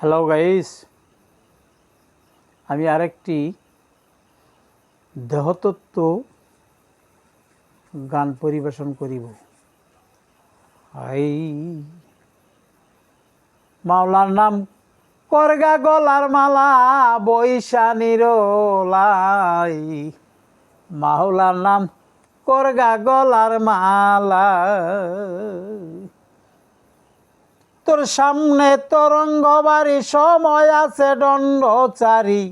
Hello guys, আমি আরেকটি দেহতত্ত্ব গান পরিবেশন করিব। আই মাওলার নাম করগা গলার মালা বৈশা নিরলাই, মাওলার নাম করগা গলার মালা। তোর সামনে তরঙ্গ বাড়ি, সময় আছে দণ্ডচারী,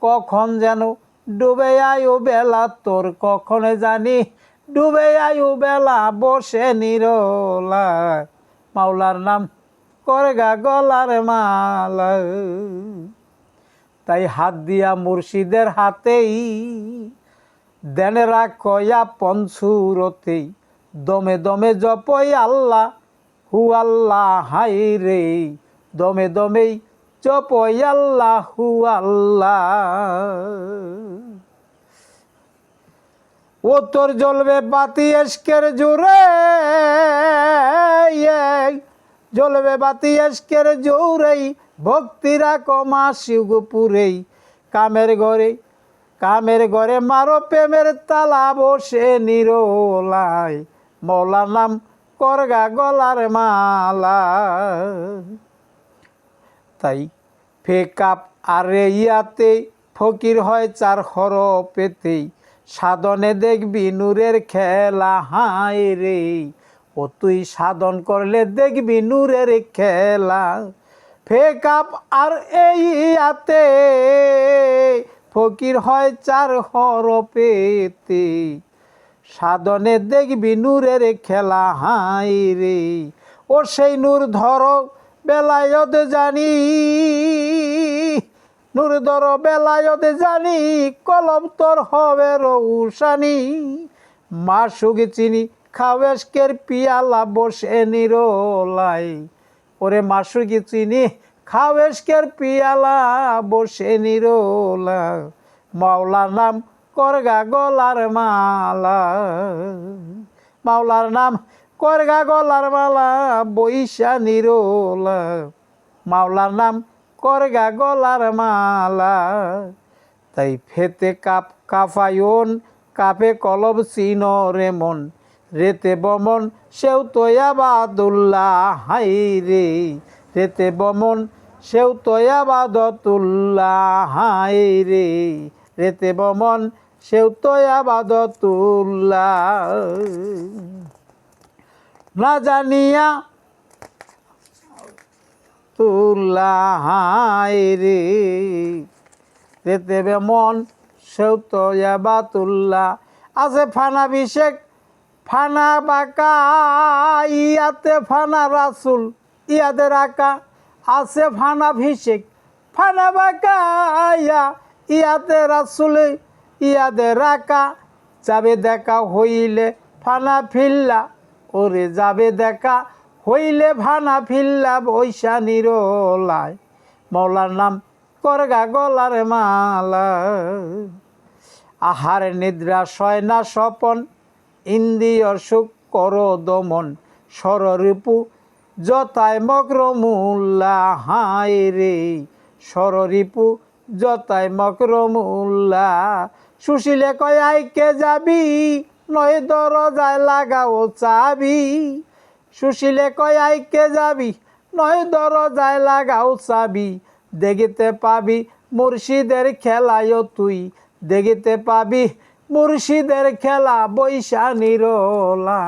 কখন যেন ডুবে আয়ু বেলা, তোর কখন জানি ডুবে আয়ু বেলা, বসে নিরলা মাওলার নাম করগা গলার মালা। তাই হাত দিয়া মুর্শিদের হাতেই দেনে রাখয়া পঞ্চুরতেই, দমে দমে জপই আল্লাহ হু আল্লাহ, হাই রে দমে দমেই জপই আল্লাহ হু আল্লাহ। ও তোর জ্বলবে বাতি এশকের জোরে, জ্বলবে বাতি এশকের জোরেই, ভক্তিরা কমা শিবপুরেই, কামের ঘরে মারো প্রেমের তালা, বসে নিরলায় মৌলার নাম করগা গলার মালা। তাই ফেকাপ আর ইয়াতে ফকির হয় চার হরফেতেই, সাধনে দেখবি নূরের খেলা, হায় রে ও তুই সাধন করলে দেখবি নূরের খেলা। ফেকাপ আর ইয়াতে ফকির হয় চার হরফেতে, সাধনে দেখবি নূরের খেলা, হাই রে ও সেই নূর ধর বেলায়ত জানি, নূর ধর বেলায়ত জানি, কলম তোর হবে রৌশানি। মাসুক চিনি খাওয়েশকের পিয়ালা, বসে নিরলাই ওরে মাসুক চিনি খাওয়েশকের পিয়ালা, বসে নিরলা মাওলার নাম করগা গলার মালা। মাওলার নাম করগা গলার মালা, বৈশা নিরলা মাওলার নাম করগা গলার মালা। তাই ফেতে কাপ কাফায়ন, কাপে কলব চিন রে মন, রেতে বমন সেও তয়াবাদুল্লাহ, হাই রে রেতে বমন সেও তয়াবাদতুল্লাহ, হাই রে রেতে বমন সেও তয়াবাদতুল্লাহ। না জানিয়া তুল্লাহ, হাই রে রেতে বেমন সেও তয়াবাতুল্লাহ। আছে ফানা বিশেক ফানা বাঁকা, ইয়াতে ফানা রাসুল ইয়াদের আঁকা, আছে ফানা ভিষেক ফানা বাঁকা, ইয়াতে রাসুল ইয়াদের আঁকা। যাবে দেখা হইলে ফানা ফিল্লা, ওরে যাবে দেখা হইলে ফানা ফিল্লা, বৈশা নিরলায় মৌলার নাম করগা গলার মালা। আহার নিদ্রা শয় না স্বপন, ইন্দ্রিয় সুখ কর দমন, সররিপু যতায় মকরমুল্লা, হায় রে সররিপু যতায় মকরমুল্লা। সুশীলে কয় আইকে যাবি, নয় দরজায় লাগাও চাবি। সুশীলে কয় আইকে যাবি, নয় দরজায় লাগাও চাবি। দেখিতে পাবি মুর্শিদের খেলায় তুই, দেখিতে পাবি মুর্শিদের খেলা, বৈশা নিরলা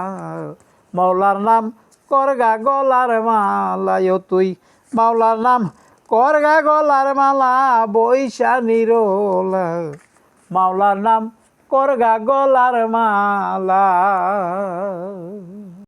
মাওলার নাম করগা গলার মালা। তুই মাওলার নাম করগা গলার মালা, বৈশা নিরলা মাওলার নাম করগা গলার মালা।